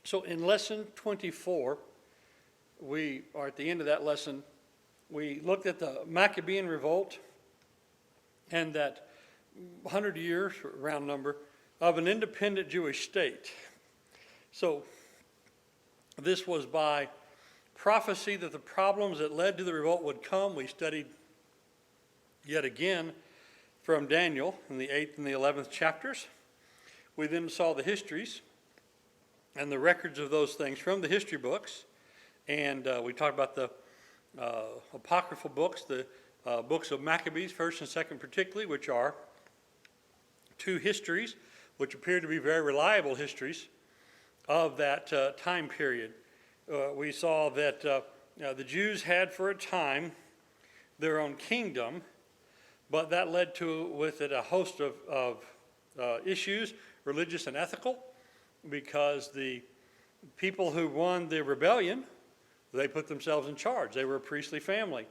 So in lesson 24, we are at the end of that lesson. We looked at the Maccabean Revolt and that 100 years, round number, of an independent Jewish state. So this was by prophecy that the problems that led to the revolt would come. We studied yet again from Daniel in the 8th and the 11th chapters. We then saw the histories and the records of those things from the history books. And we talked about the apocryphal books, the books of Maccabees, 1st and 2nd particularly, which are two histories, which appear to be very reliable histories of that time period. We saw that the Jews had for a time their own kingdom, but that led to with it a host of issues, religious and ethical, because the people who won the rebellion, they put themselves in charge. They were a priestly family.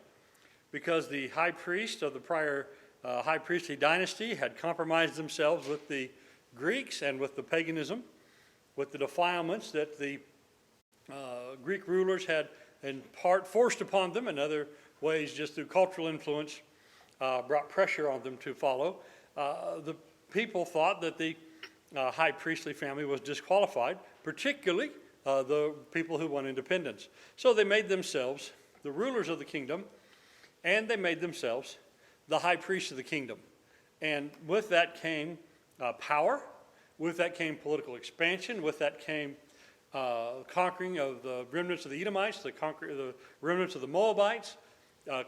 Because the high priest of the prior high priestly dynasty had compromised themselves with the Greeks and with the paganism, with the defilements that the Greek rulers had in part forced upon them, in other ways just through cultural influence brought pressure on them to follow. The people thought that the high priestly family was disqualified, particularly the people who won independence. So they made themselves the rulers of the kingdom, and they made themselves the high priest of the kingdom. And with that came power, with that came political expansion, with that came conquering of the remnants of the Edomites, the remnants of the Moabites,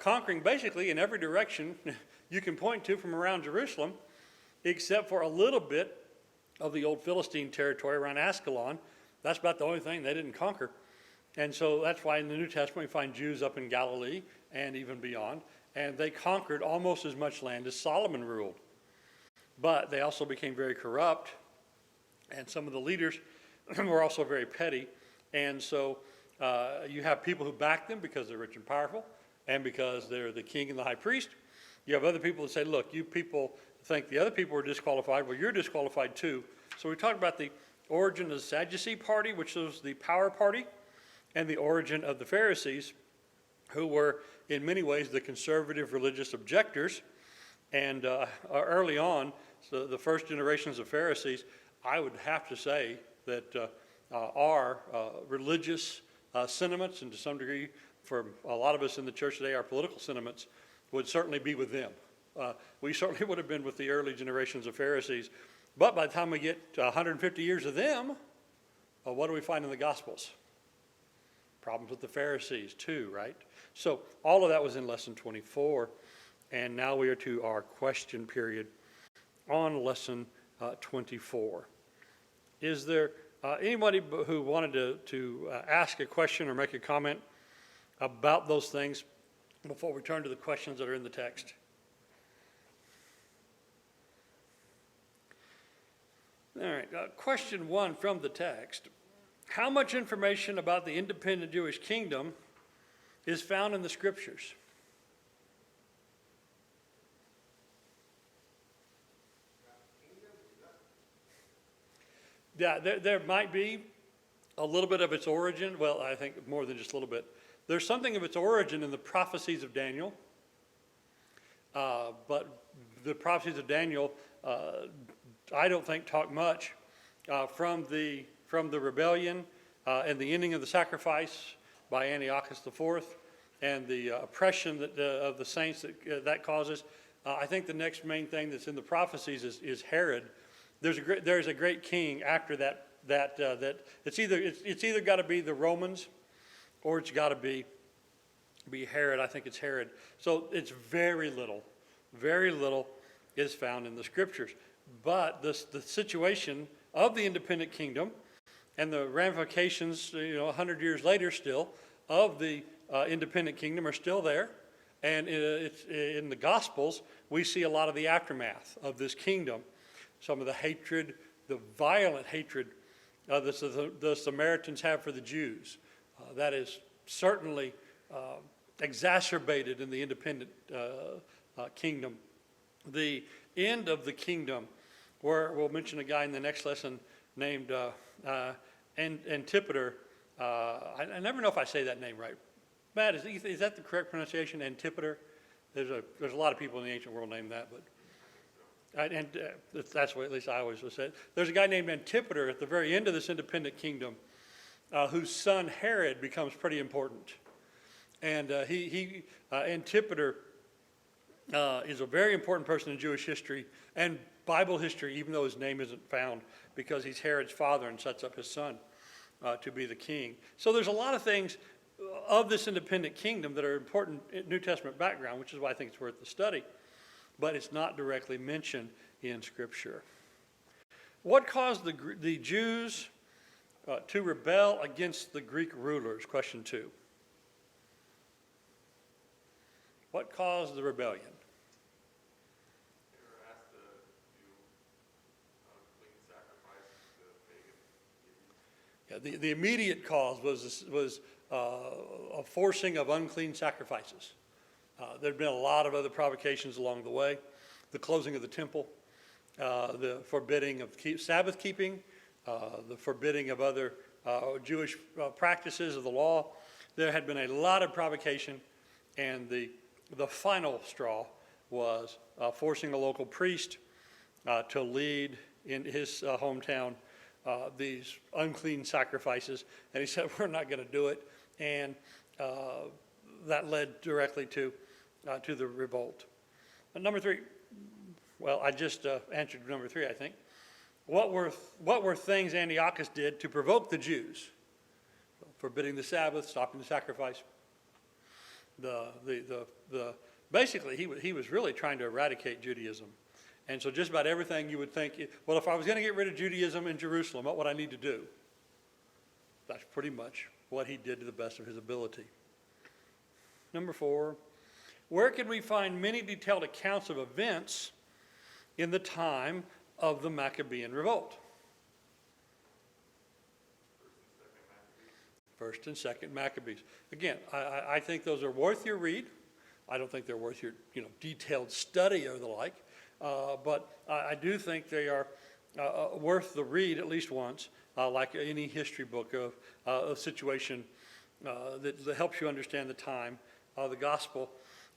conquering basically in every direction you can point to from around Jerusalem, except for a little bit of the old Philistine territory around Ascalon. That's about the only thing they didn't conquer. And so that's why in the New Testament we find Jews up in Galilee and even beyond. And they conquered almost as much land as Solomon ruled. But they also became very corrupt. And some of the leaders were also very petty. And so you have people who back them because they're rich and powerful and because they're the king and the high priest. You have other people that say, look, you people think the other people are disqualified. Well, you're disqualified too. So we talked about the origin of the Sadducee party, which was the power party, and the origin of the Pharisees, who were in many ways the conservative religious objectors. And early on, so the first generations of Pharisees, I would have to say that our religious sentiments, and to some degree for a lot of us in the church today, our political sentiments, would certainly be with them. We certainly would have been with the early generations of Pharisees. But by the time we get to 150 years of them, what do we find in the Gospels? Problems with the Pharisees too, right? So all of that was in lesson 24. And now we are to our question period on lesson 24. Is there anybody who wanted to ask a question or make a comment about those things before we turn to the questions that are in the text? All right, question 1 from the text. How much information about the independent Jewish kingdom is found in the scriptures? Yeah, there might be a little bit of its origin. Well, I think more than just a little bit. There's something of its origin in the prophecies of Daniel. But the prophecies of Daniel, I don't think talk much from the rebellion and the ending of the sacrifice by Antiochus IV and the oppression of the saints that causes. I think the next main thing that's in the prophecies is Herod. There's a great king after that it's either got to be the Romans or it's got to be Herod. I think it's Herod. So it's very little is found in the scriptures. But the situation of the independent kingdom and the ramifications, 100 years later still, of the independent kingdom are still there. And it's in the Gospels, we see a lot of the aftermath of this kingdom. Some of the hatred, the violent hatred the Samaritans have for the Jews. That is certainly exacerbated in the independent kingdom. The end of the kingdom, where we'll mention a guy in the next lesson named and Antipater, I never know if I say that name right. Matt, is that the correct pronunciation, Antipater? There's a lot of people in the ancient world named that, but that's what at least I always would say. There's a guy named Antipater at the very end of this independent kingdom, whose son Herod becomes pretty important, and Antipater is a very important person in Jewish history and Bible history, even though his name isn't found, because he's Herod's father and sets up his son to be the king. So there's a lot of things of this independent kingdom that are important in New Testament background, which is why I think it's worth the study, but it's not directly mentioned in Scripture. What caused the Jews to rebel against the Greek rulers? Question 2. What caused the rebellion? They were asked to do unclean sacrifices to pagan. Yeah, the immediate cause was a forcing of unclean sacrifices. There had been a lot of other provocations along the way. The closing of the temple, the forbidding of Sabbath keeping, the forbidding of other Jewish practices of the law. There had been a lot of provocation, and the final straw was forcing a local priest to lead in his hometown these unclean sacrifices. And he said, we're not going to do it. And that led directly to the revolt. And number 3, well, I just answered number 3, I think. What were things Antiochus did to provoke the Jews? Forbidding the Sabbath, stopping the sacrifice. Basically, he was really trying to eradicate Judaism. And so just about everything you would think, well, if I was going to get rid of Judaism in Jerusalem, what would I need to do? That's pretty much what he did to the best of his ability. Number 4, where can we find many detailed accounts of events in the time of the Maccabean revolt? First and Second Maccabees. Again, I think those are worth your read. I don't think they're worth your detailed study or the like, but I do think they are worth the read at least once, like any history book of a situation that helps you understand the time of the gospel.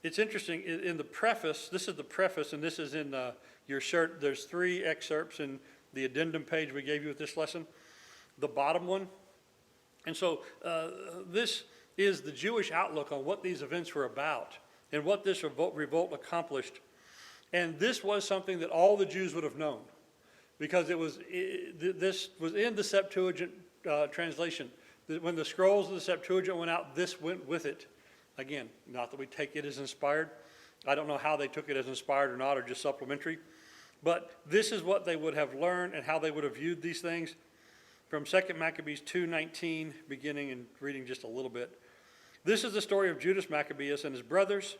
It's interesting, in the preface, this is the preface, and this is in your shirt. There's 3 excerpts in the addendum page we gave you with this lesson. The bottom one. And so this is the Jewish outlook on what these events were about and what this revolt accomplished. And this was something that all the Jews would have known, because this was in the Septuagint translation. When the scrolls of the Septuagint went out, this went with it. Again, not that we take it as inspired. I don't know how they took it as inspired or not, or just supplementary. But this is what they would have learned and how they would have viewed these things. From 2 Maccabees 2:19, beginning and reading just a little bit. This is the story of Judas Maccabeus and his brothers,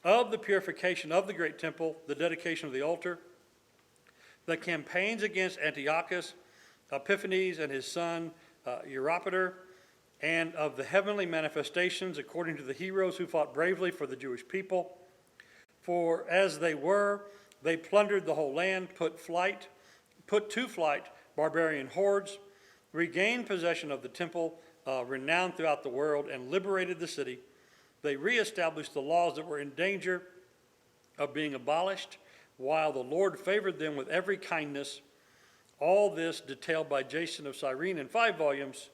of the purification of the great temple, the dedication of the altar, the campaigns against Antiochus, Epiphanes and his son Eupator, and of the heavenly manifestations according to the heroes who fought bravely for the Jewish people. For as they plundered the whole land, put to flight barbarian hordes, regained possession of the temple, renowned throughout the world, and liberated the city. They reestablished the laws that were in danger of being abolished, while the Lord favored them with every kindness. All this detailed by Jason of Cyrene in 5 volumes,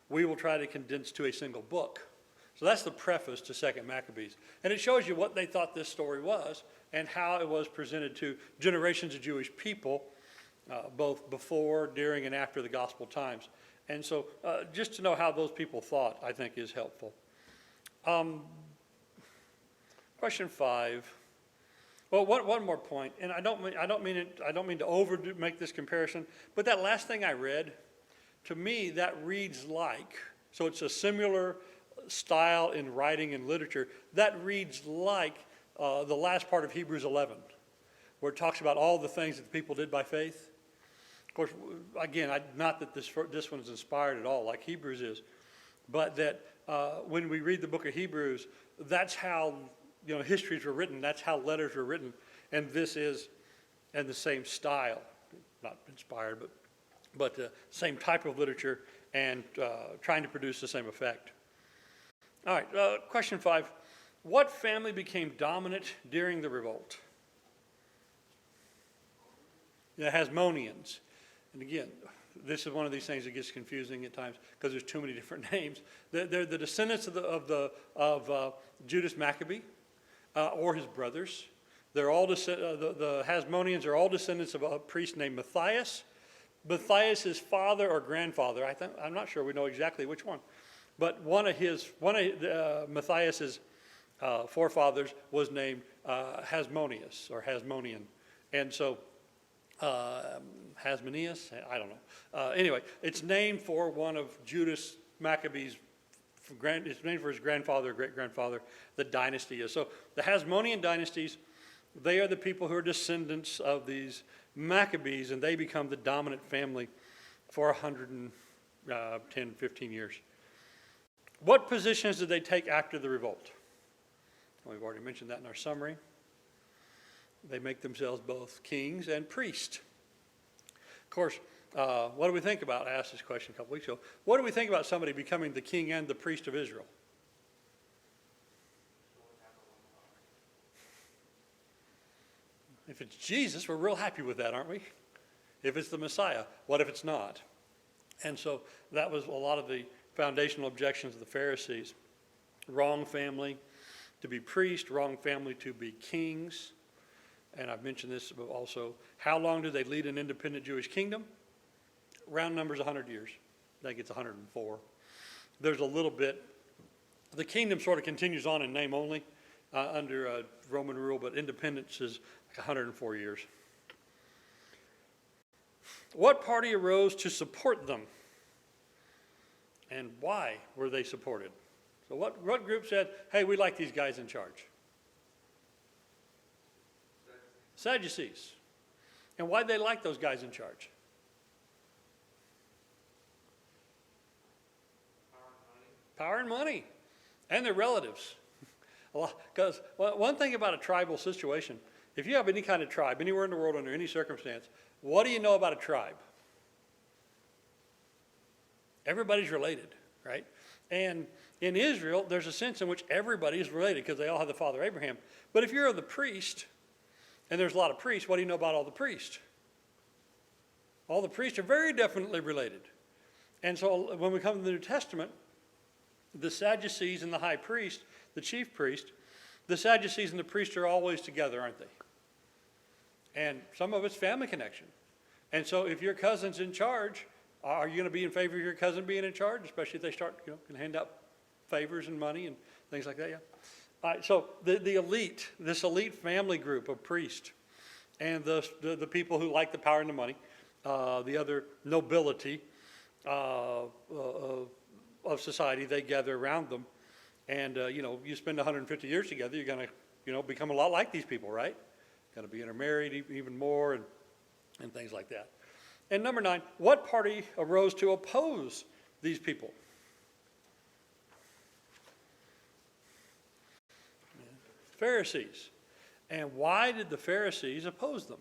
we will try to condense to a single book. So that's the preface to 2 Maccabees. And it shows you what they thought this story was and how it was presented to generations of Jewish people, both before, during, and after the gospel times. And so just to know how those people thought, I think, is helpful. Question 5. Well, one more point, and I don't mean to make this comparison, but that last thing I read, to me, that reads like, so it's a similar style in writing and literature, that reads like the last part of Hebrews 11, where it talks about all the things that the people did by faith. Of course, again, not that this one is inspired at all, like Hebrews is, but that when we read the book of Hebrews, that's how histories were written. That's how letters were written, and this is in the same style, not inspired, but but same type of literature and trying to produce the same effect. All right, question 5. What family became dominant during the revolt? The Hasmoneans. And again, this is one of these things that gets confusing at times because there's too many different names. They're the descendants of Judas Maccabee or his brothers. They're all the Hasmoneans are all descendants of a priest named Matthias. Matthias' father or grandfather, I'm not sure we know exactly which one, but one of Matthias's forefathers was named Hasmoneus or Hasmonean, and so Hasmoneus, I don't know. Anyway, it's named for one of Judas Maccabees. It's named for his grandfather, great-grandfather. The dynasty is so the Hasmonean dynasties. They are the people who are descendants of these Maccabees, and they become the dominant family for 110, 15 years. What positions did they take after the revolt? We've already mentioned that in our summary. They make themselves both kings and priests. Of course, what do we think about? I asked this question a couple weeks ago. What do we think about somebody becoming the king and the priest of Israel? If it's Jesus, we're real happy with that, aren't we? If it's the Messiah, what if it's not? And so that was a lot of the foundational objections of the Pharisees. Wrong family to be priest, wrong family to be kings. And I've mentioned this also. How long do they lead an independent Jewish kingdom? Round numbers 100 years. I think it's 104. There's a little bit. The kingdom sort of continues on in name only under Roman rule, but independence is like 104 years. What party arose to support them? And why were they supported? So what group said, hey, we like these guys in charge? Sadducees. And why'd they like those guys in charge? Power and money. And their relatives. Because one thing about a tribal situation, if you have any kind of tribe, anywhere in the world, under any circumstance, what do you know about a tribe? Everybody's related, right? And in Israel, there's a sense in which everybody is related because they all have the father Abraham. But if you're the priest, and there's a lot of priests, what do you know about all the priests? All the priests are very definitely related. And so when we come to the New Testament, the Sadducees and the high priest, the chief priest, the Sadducees and the priest are always together, aren't they? And some of it's family connection. And so if your cousin's in charge, are you going to be in favor of your cousin being in charge, especially if they start, can hand out favors and money and things like that? Yeah. All right, so the elite, this elite family group of priests and the people who like the power and the money, the other nobility of society, they gather around them. And, you spend 150 years together, you're going to, become a lot like these people, right? Going to be intermarried even more and things like that. And number 9, what party arose to oppose these people? Pharisees. And why did the Pharisees oppose them?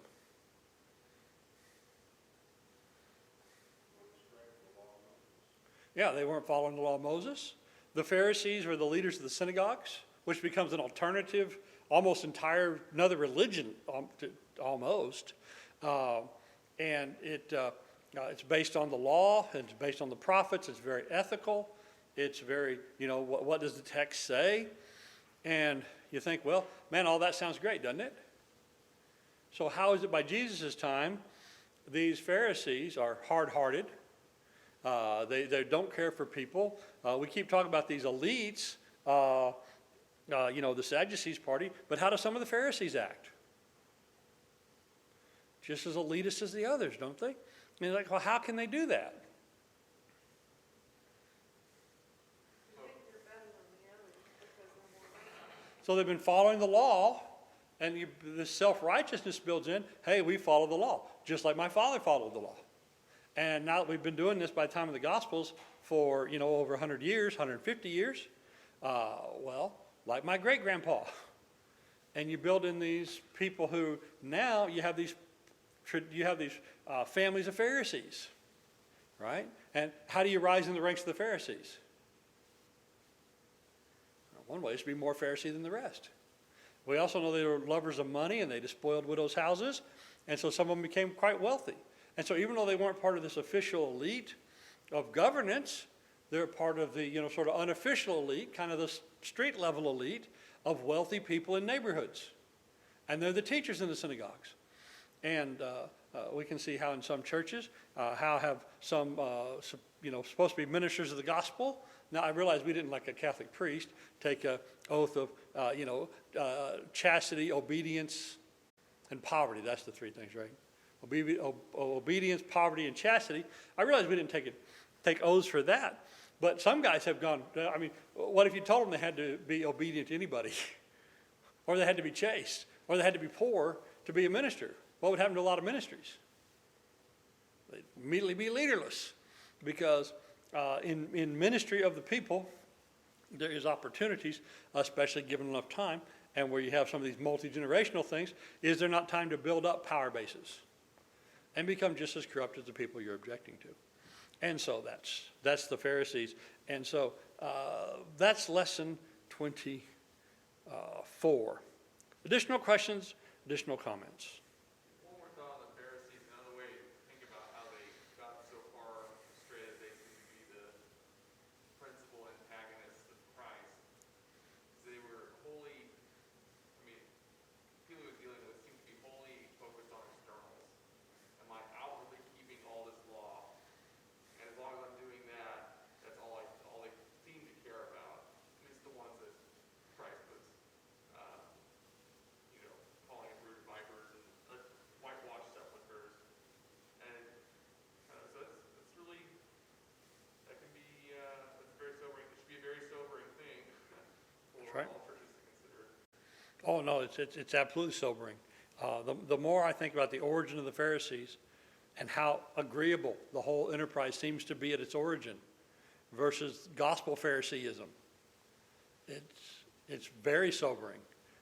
Yeah, they weren't following the law of Moses. The Pharisees were the leaders of the synagogues, which becomes an alternative, almost entire, another religion almost. And it's based on the law, it's based on the prophets, it's very ethical, it's very, what does the text say? And you think, well, man, all that sounds great, doesn't it? So how is it by Jesus' time, these Pharisees are hard-hearted, they don't care for people. We keep talking about these elites, the Sadducees party, but how do some of the Pharisees act? Just as elitist as the others, don't they? And you're like, well, how can they do that? So they've been following the law, and this self-righteousness builds in, hey, we follow the law, just like my father followed the law. And now that we've been doing this by the time of the Gospels for, over 100 years, 150 years, like my great-grandpa. And you build in these people who now you have these families of Pharisees. right? And how do you rise in the ranks of the Pharisees? One way is to be more Pharisee than the rest. We also know they were lovers of money and they despoiled widows' houses. And so some of them became quite wealthy. And so even though they weren't part of this official elite of governance, they're part of the, sort of unofficial elite, kind of the street level elite of wealthy people in neighborhoods. And they're the teachers in the synagogues. And we can see how in some churches, how have some, supposed to be ministers of the gospel. Now, I realize we didn't, like a Catholic priest, take an oath of, chastity, obedience, and poverty. That's the three things, right? Obedience, poverty, and chastity. I realize we didn't take oaths for that. But some guys have gone, what if you told them they had to be obedient to anybody? Or they had to be chaste? Or they had to be poor to be a minister? What would happen to a lot of ministries? They'd immediately be leaderless. Because in ministry of the people, there is opportunities, especially given enough time, and where you have some of these multi-generational things, is there not time to build up power bases and become just as corrupt as the people you're objecting to? And so that's the Pharisees. And so that's lesson 24. Additional questions, additional comments? One more thought on the Pharisees, another way to think about how they got so far astray that they seem to be the principal antagonists of Christ. They were wholly, people he was dealing with seemed to be wholly focused on externals. Am I outwardly keeping all this law? And as long as I'm doing that, that's all they seem to care about. At least the ones that Christ was, calling them brood vipers and whitewashed sepulchres. And so it's really, that can be, it's very sobering. It should be a very sobering thing for right. all churches to consider. Oh, no, it's absolutely sobering. The more I think about the origin of the Pharisees and how agreeable the whole enterprise seems to be at its origin versus gospel Phariseeism, it's very sobering,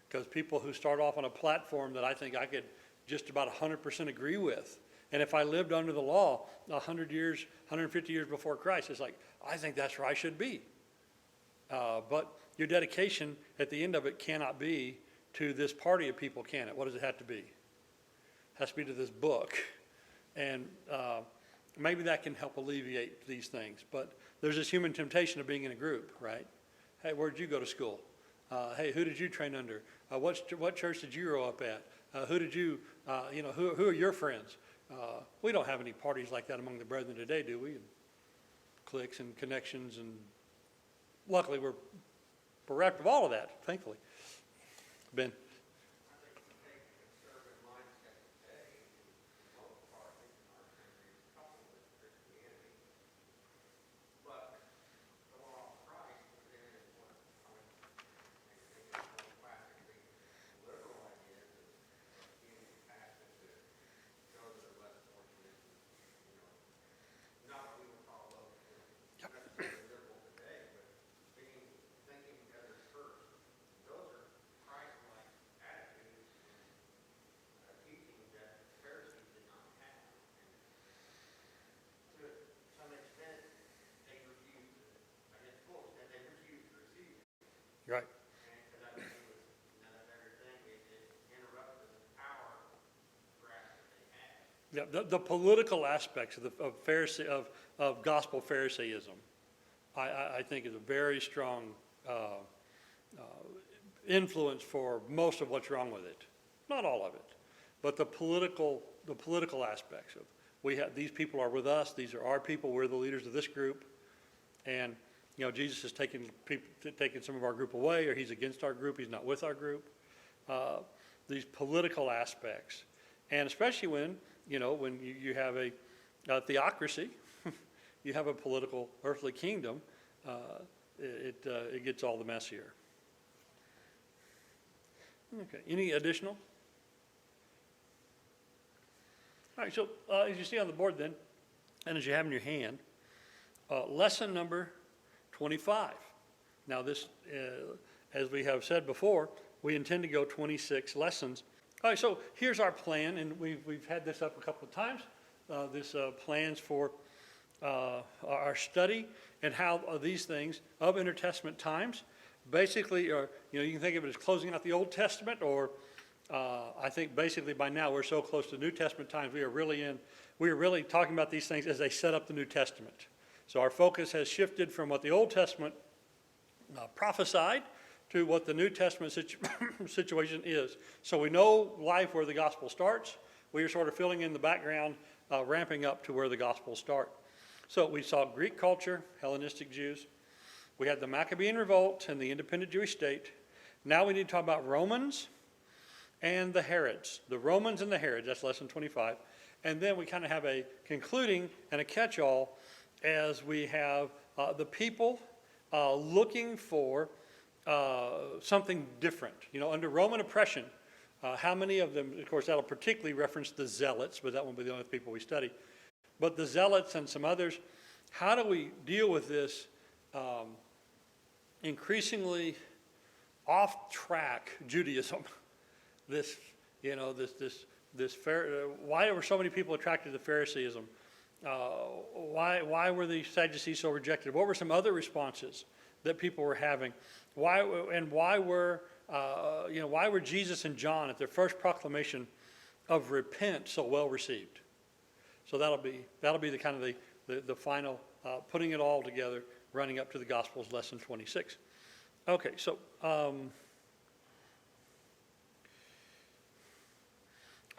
because people who start off on a platform that I think I could just about 100% agree with, and if I lived under the law 100 years, 150 years before Christ, it's like, I think that's where I should be. But your dedication at the end of it cannot be to this party of people, can it? What does it have to be? It has to be to this book. And maybe that can help alleviate these things. But there's this human temptation of being in a group, right? Hey, where did you go to school? Hey, who did you train under? What church did you grow up at? Who did you, who are your friends? We don't have any parties like that among the brethren today, do we? And cliques and connections, and luckily we're bereft of all of that, thankfully. Ben? Right. Yeah, the political aspects of gospel Pharisaism, I think, is a very strong influence for most of what's wrong with it. Not all of it, but the political aspects of, these people are with us, these are our people, we're the leaders of this group, and Jesus has taken some of our group away, or he's against our group, he's not with our group. These political aspects, and especially when you have a theocracy, you have a political earthly kingdom, it gets all the messier. Okay, any additional? All right, so as you see on the board then, and as you have in your hand, lesson number 25. Now this, as we have said before, we intend to go 26 lessons. All right, so here's our plan, and we've had this up a couple of times. This plans for our study and how these things of intertestament times basically are, you can think of it as closing out the Old Testament, or I think basically by now we're so close to New Testament times, we are really talking about these things as they set up the New Testament. So our focus has shifted from what the Old Testament prophesied to what the New Testament situation is. So we know life where the gospel starts. We are sort of filling in the background, ramping up to where the gospels start. So we saw Greek culture, Hellenistic Jews. We had the Maccabean Revolt and the independent Jewish state. Now we need to talk about Romans and the Herods. The Romans and the Herods, that's lesson 25. And then we kind of have a concluding and a catch-all as we have the people looking for something different. Under Roman oppression, how many of them, of course, that'll particularly reference the Zealots, but that won't be the only people we study. But the Zealots and some others, how do we deal with this increasingly off-track Judaism? Why were so many people attracted to Phariseeism? Why were the Sadducees so rejected? What were some other responses that people were having? Why were Jesus and John at their first proclamation of repent so well received? So that'll be the kind of the final putting it all together, running up to the Gospels, lesson 26. Okay, so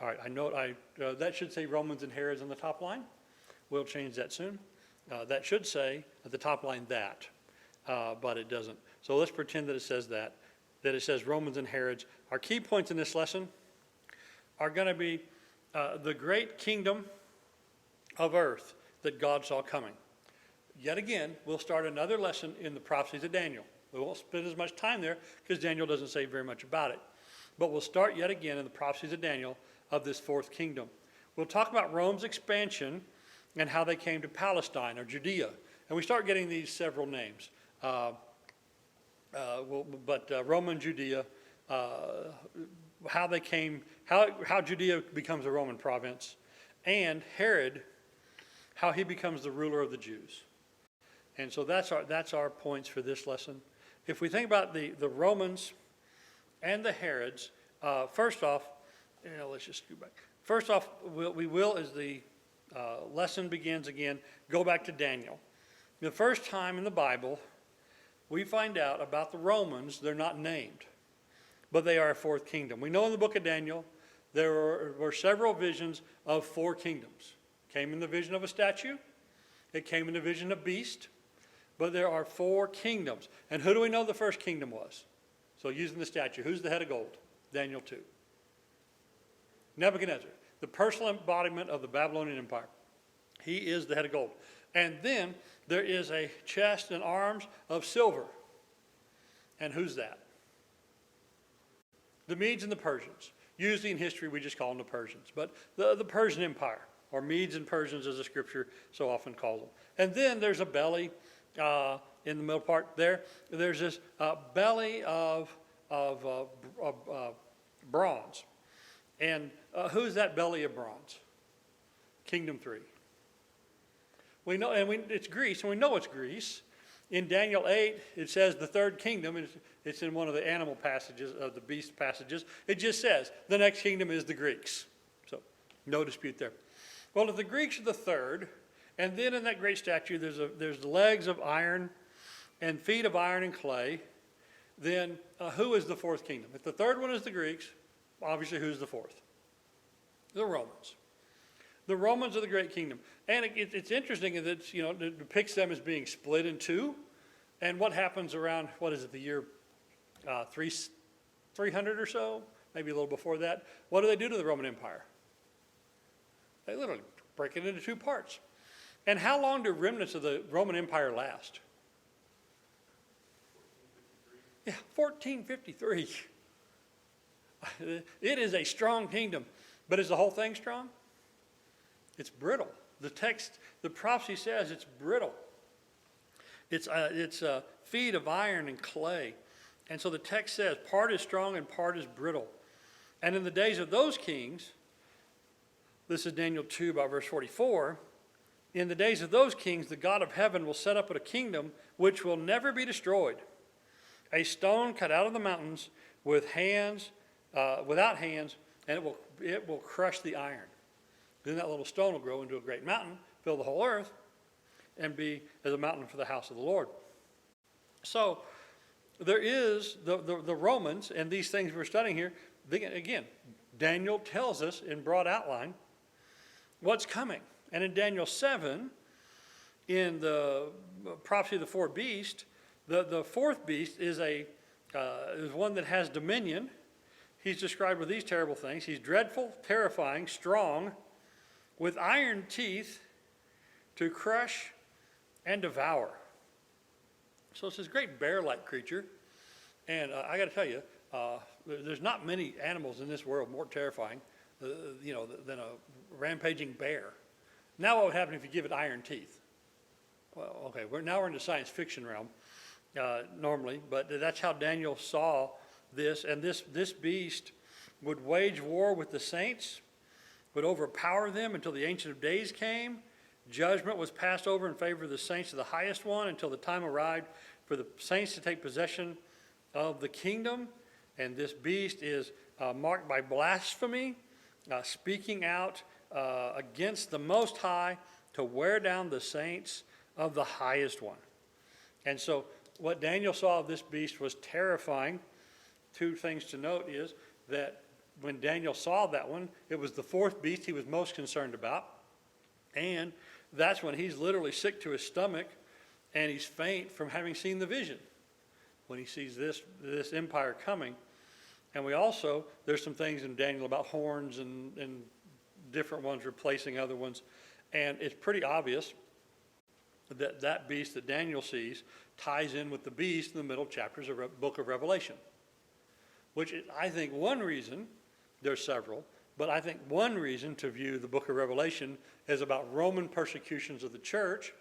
all right, I know that should say Romans and Herods on the top line. We'll change that soon. That should say at the top line that, but it doesn't. So let's pretend that it says that it says Romans and Herods. Our key points in this lesson are going to be the great kingdom of earth that God saw coming. Yet again, we'll start another lesson in the prophecies of Daniel. We won't spend as much time there because Daniel doesn't say very much about it. But we'll start yet again in the prophecies of Daniel of this fourth kingdom. We'll talk about Rome's expansion and how they came to Palestine or Judea. And we start getting these several names. Roman Judea, how they came, how Judea becomes a Roman province, and Herod, how he becomes the ruler of the Jews. And so that's our points for this lesson. If we think about the Romans and the Herods, first off, let's just go back. First off, we will, as the lesson begins again, go back to Daniel. The first time in the Bible, we find out about the Romans, they're not named, but they are a fourth kingdom. We know in the book of Daniel, there were several visions of four kingdoms. It came in the vision of a statue. It came in the vision of beast. But there are four kingdoms. And who do we know the first kingdom was? So using the statue, who's the head of gold? Daniel 2. Nebuchadnezzar, the personal embodiment of the Babylonian Empire. He is the head of gold. And then there is a chest and arms of silver. And who's that? The Medes and the Persians. Usually in history we just call them the Persians. But the Persian Empire, or Medes and Persians as the scripture so often calls them. And then there's a belly in the middle part there. There's this belly of bronze. And who's that belly of bronze? Kingdom 3. We know, and it's Greece, and we know it's Greece. In Daniel 8, it says the third kingdom, and it's in one of the animal passages, of the beast passages. It just says the next kingdom is the Greeks. So no dispute there. Well, if the Greeks are the third, and then in that great statue there's legs of iron and feet of iron and clay, then who is the fourth kingdom? If the third one is the Greeks, obviously who's the fourth? The Romans. The Romans are the great kingdom. And it's interesting that it depicts them as being split in two. And what happens around, the year 300 or so, maybe a little before that? What do they do to the Roman Empire? They literally break it into two parts. And how long do remnants of the Roman Empire last? 1453. It is a strong kingdom. But is the whole thing strong? It's brittle. The prophecy says it's brittle. It's feet of iron and clay. And so the text says part is strong and part is brittle. And in the days of those kings, this is Daniel 2 by verse 44, In the days of those kings, the God of heaven will set up a kingdom which will never be destroyed. A stone cut out of the mountains with hands, without hands, and it will crush the iron. Then that little stone will grow into a great mountain, fill the whole earth, and be as a mountain for the house of the Lord. So there is the Romans, and these things we're studying here, again, Daniel tells us in broad outline what's coming. And in Daniel 7, in the prophecy of the four beasts, the fourth beast is one that has dominion. He's described with these terrible things. He's dreadful, terrifying, strong, with iron teeth to crush and devour. So it's this great bear-like creature. And I got to tell you, there's not many animals in this world more terrifying, than a rampaging bear. Now what would happen if you give it iron teeth? Well, okay, we're in the science fiction realm normally, but that's how Daniel saw this. And this beast would wage war with the saints, would overpower them until the Ancient of Days came. Judgment was passed over in favor of the saints of the highest one until the time arrived for the saints to take possession of the kingdom. And this beast is marked by blasphemy, speaking out against the Most High to wear down the saints of the highest one. And so what Daniel saw of this beast was terrifying. Two things to note is that when Daniel saw that one, it was the fourth beast he was most concerned about. And that's when he's literally sick to his stomach and he's faint from having seen the vision, when he sees this empire coming. And there's some things in Daniel about horns and different ones replacing other ones. And it's pretty obvious that beast that Daniel sees ties in with the beast in the middle chapters of the book of Revelation. Which is, I think, one reason, there's several, but I think one reason to view the book of Revelation as about Roman persecutions of the church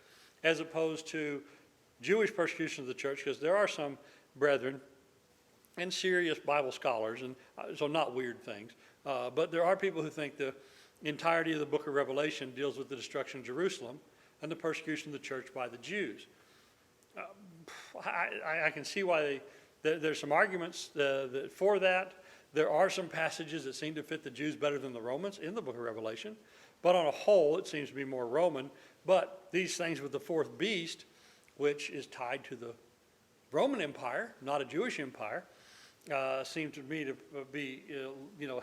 as opposed to Jewish persecutions of the church, because there are some brethren and serious Bible scholars, and so not weird things, but there are people who think the entirety of the book of Revelation deals with the destruction of Jerusalem and the persecution of the church by the Jews. I can see why there's some arguments for that. There are some passages that seem to fit the Jews better than the Romans in the book of Revelation, but on a whole, it seems to be more Roman. But these things with the fourth beast, which is tied to the Roman Empire, not a Jewish empire, seem to me to be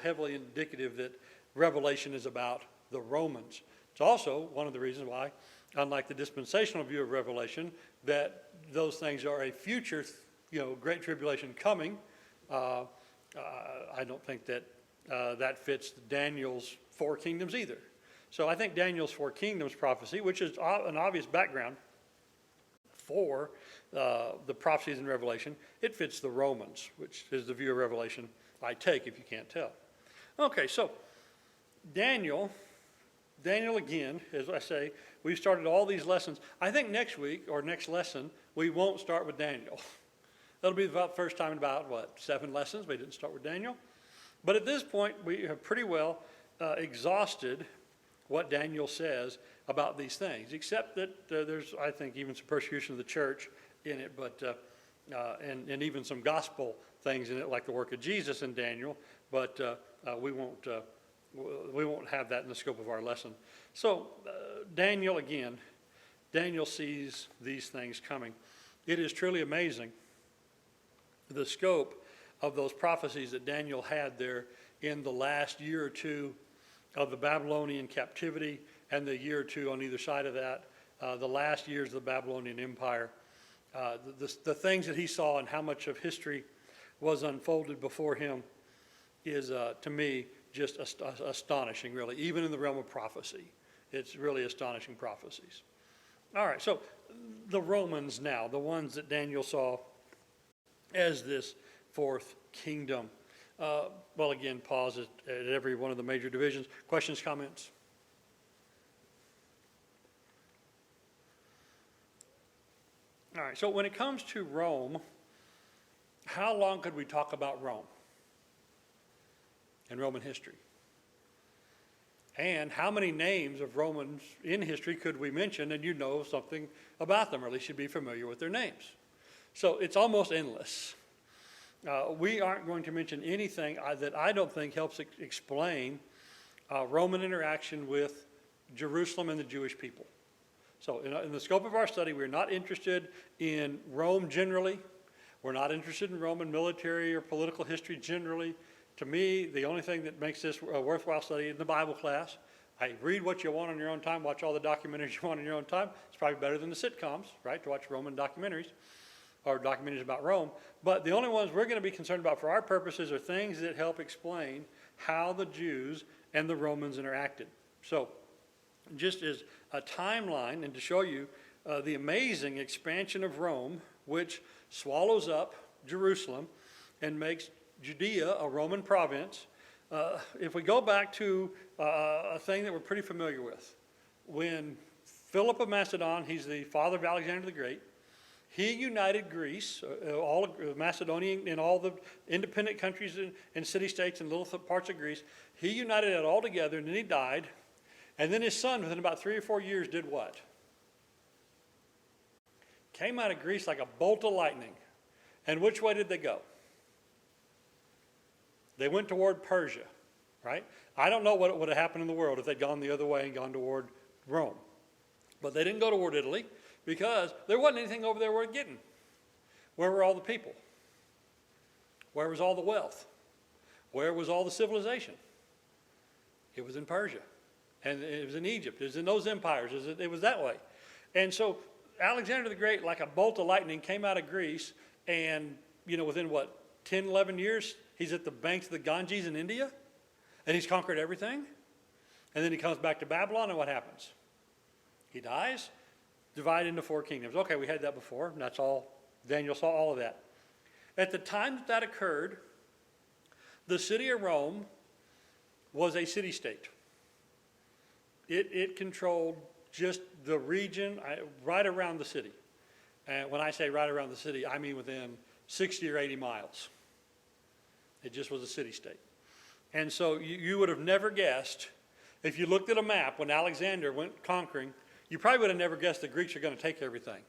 heavily indicative that Revelation is about the Romans. It's also one of the reasons why, unlike the dispensational view of Revelation, that those things are a future, great tribulation coming. I don't think that that fits Daniel's four kingdoms either. So I think Daniel's four kingdoms prophecy, which is an obvious background for the prophecies in Revelation, it fits the Romans, which is the view of Revelation I take, if you can't tell. Okay, so Daniel again, as I say, we've started all these lessons. I think next week or next lesson, we won't start with Daniel. That'll be about the first time in about, 7 lessons we didn't start with Daniel. But at this point, we have pretty well exhausted what Daniel says about these things, except that there's, I think, even some persecution of the church in it, but and even some gospel things in it, like the work of Jesus in Daniel, but we won't have that in the scope of our lesson. So Daniel sees these things coming. It is truly amazing the scope of those prophecies that Daniel had there in the last year or two of the Babylonian captivity and the year or two on either side of that, the last years of the Babylonian Empire. The things that he saw and how much of history was unfolded before him is, to me, just astonishing, really, even in the realm of prophecy. It's really astonishing prophecies. All right, so the Romans now, the ones that Daniel saw as this fourth kingdom. Well, again, pause at every one of the major divisions. Questions, comments? All right, so when it comes to Rome, how long could we talk about Rome and Roman history? And how many names of Romans in history could we mention and you know something about them, or at least you'd be familiar with their names. So it's almost endless. We aren't going to mention anything that I don't think helps explain Roman interaction with Jerusalem and the Jewish people. So in the scope of our study, we're not interested in Rome generally. We're not interested in Roman military or political history generally. To me, the only thing that makes this a worthwhile study in the Bible class, I read what you want on your own time, watch all the documentaries you want on your own time. It's probably better than the sitcoms, right, to watch Roman documentaries or documentaries about Rome. But the only ones we're going to be concerned about for our purposes are things that help explain how the Jews and the Romans interacted. So just as a timeline and to show you the amazing expansion of Rome, which swallows up Jerusalem and makes Judea a Roman province. If we go back to a thing that we're pretty familiar with, when Philip of Macedon, he's the father of Alexander the Great, he united Greece, all of Macedonia and all the independent countries and city-states and little parts of Greece. He united it all together, and then he died. And then his son, within about 3 or 4 years, did what? Came out of Greece like a bolt of lightning. And which way did they go? They went toward Persia, right? I don't know what would have happened in the world if they'd gone the other way and gone toward Rome. But they didn't go toward Italy because there wasn't anything over there worth getting. Where were all the people? Where was all the wealth? Where was all the civilization? It was in Persia. And it was in Egypt. It was in those empires. It was that way. And so Alexander the Great, like a bolt of lightning, came out of Greece and, within 10, 11 years, he's at the banks of the Ganges in India, and he's conquered everything. And then he comes back to Babylon, and what happens? He dies, divided into 4 kingdoms. Okay, we had that before, and that's all. Daniel saw all of that. At the time that occurred, the city of Rome was a city-state. It controlled just the region right around the city. And when I say right around the city, I mean within 60 or 80 miles. It just was a city-state. And so you would have never guessed, if you looked at a map when Alexander went conquering, you probably would have never guessed the Greeks are going to take everything.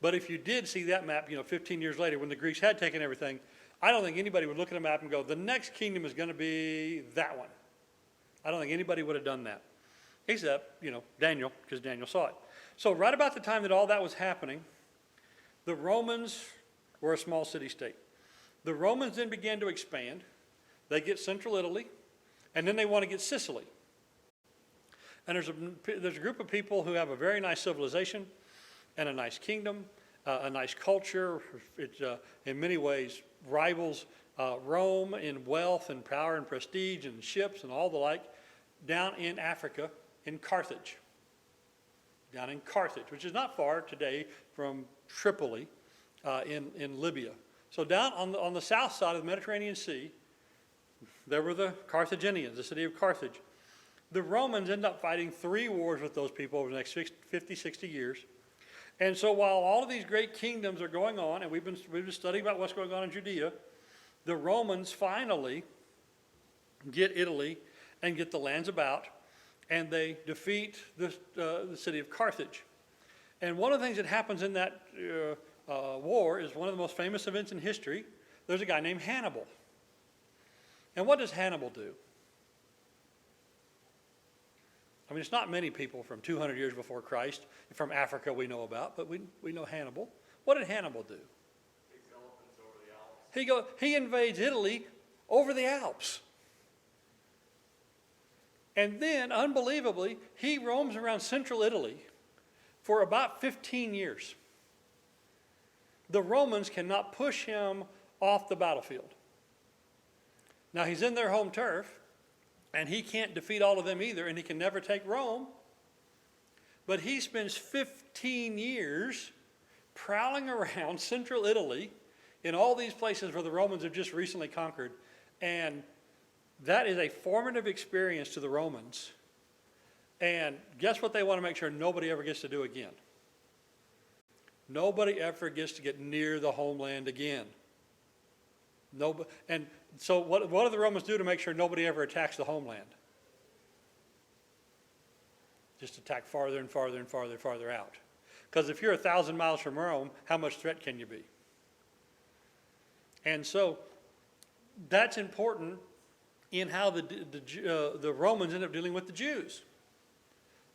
But if you did see that map, 15 years later, when the Greeks had taken everything, I don't think anybody would look at a map and go, the next kingdom is going to be that one. I don't think anybody would have done that. Except, Daniel, because Daniel saw it. So right about the time that all that was happening, the Romans were a small city-state. The Romans then began to expand. They get central Italy, and then they want to get Sicily. And there's a group of people who have a very nice civilization and a nice kingdom, a nice culture. It, in many ways, rivals Rome in wealth and power and prestige and ships and all the like, down in Africa in Carthage. Down in Carthage, which is not far today from Tripoli in Libya. So down on the south side of the Mediterranean Sea, there were the Carthaginians, the city of Carthage. The Romans end up fighting 3 wars with those people over the next 50, 60 years. And so while all of these great kingdoms are going on, and we've been studying about what's going on in Judea, the Romans finally get Italy and get the lands about, and they defeat the city of Carthage. And one of the things that happens in that war is one of the most famous events in history. There's a guy named Hannibal. And what does Hannibal do? I mean, it's not many people from 200 years before Christ, from Africa we know about, but we know Hannibal. What did Hannibal do? Takes elephants over the Alps. He invades Italy over the Alps. And then, unbelievably, he roams around central Italy for about 15 years. The Romans cannot push him off the battlefield. Now, he's in their home turf, and he can't defeat all of them either, and he can never take Rome. But he spends 15 years prowling around central Italy in all these places where the Romans have just recently conquered. And that is a formative experience to the Romans. And guess what they want to make sure nobody ever gets to do again? Nobody ever gets to get near the homeland again. And so what do the Romans do to make sure nobody ever attacks the homeland? just attack farther and farther and farther and farther out. Because if you're 1,000 miles from Rome, how much threat can you be? And so that's important in how the Romans end up dealing with the Jews.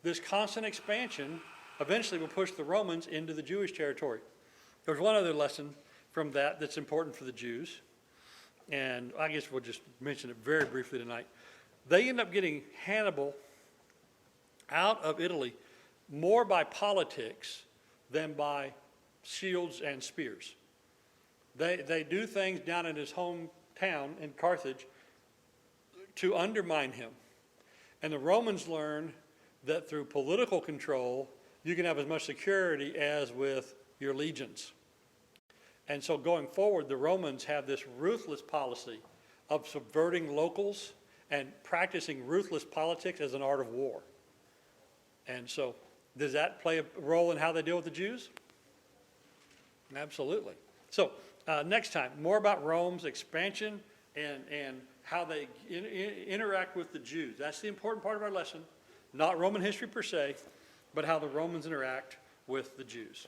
This constant expansion eventually will push the Romans into the Jewish territory. There's one other lesson from that that's important for the Jews, and I guess we'll just mention it very briefly tonight. They end up getting Hannibal out of Italy more by politics than by shields and spears. They do things down in his hometown in Carthage to undermine him. And the Romans learn that through political control, you can have as much security as with your legions. And so going forward, the Romans have this ruthless policy of subverting locals and practicing ruthless politics as an art of war. And so does that play a role in how they deal with the Jews? Absolutely. So next time, more about Rome's expansion and how they interact with the Jews. That's the important part of our lesson. Not Roman history per se, but how the Romans interact with the Jews.